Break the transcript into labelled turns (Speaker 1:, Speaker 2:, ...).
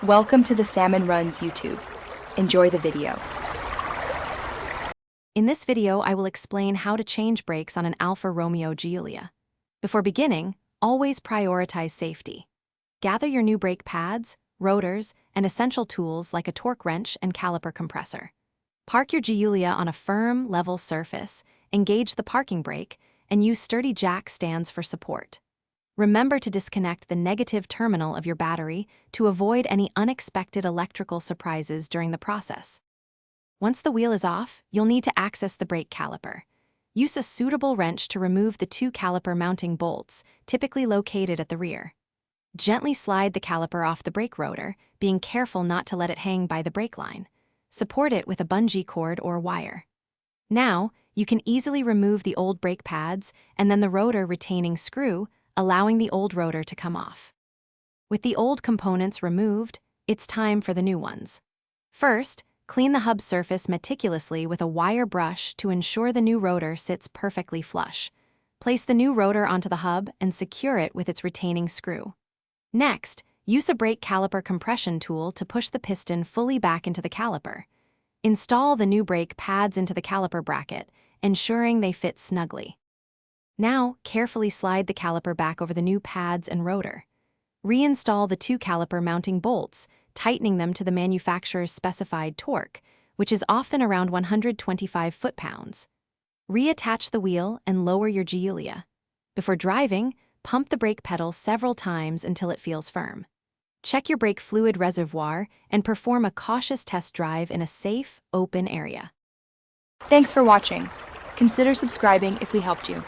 Speaker 1: Welcome to the Salmon Runs YouTube. Enjoy the video.
Speaker 2: In this video, I will explain how to change brakes on an Alfa Romeo Giulia. Before beginning, always prioritize safety. Gather your new brake pads, rotors, and essential tools like a torque wrench and caliper compressor. Park your Giulia on a firm, level surface, engage the parking brake, and use sturdy jack stands for support. Remember to disconnect the negative terminal of your battery to avoid any unexpected electrical surprises during the process. Once the wheel is off, you'll need to access the brake caliper. Use a suitable wrench to remove the two caliper mounting bolts, typically located at the rear. Gently slide the caliper off the brake rotor, being careful not to let it hang by the brake line. Support it with a bungee cord or wire. Now, you can easily remove the old brake pads and then the rotor retaining screw, allowing the old rotor to come off. With the old components removed, it's time for the new ones. First, clean the hub surface meticulously with a wire brush to ensure the new rotor sits perfectly flush. Place the new rotor onto the hub and secure it with its retaining screw. Next, use a brake caliper compression tool to push the piston fully back into the caliper. Install the new brake pads into the caliper bracket, ensuring they fit snugly. Now, carefully slide the caliper back over the new pads and rotor. Reinstall the two caliper mounting bolts, tightening them to the manufacturer's specified torque, which is often around 125 foot-pounds. Reattach the wheel and lower your Giulia. Before driving, pump the brake pedal several times until it feels firm. Check your brake fluid reservoir and perform a cautious test drive in a safe, open area.
Speaker 1: Thanks for watching. Consider subscribing if we helped you.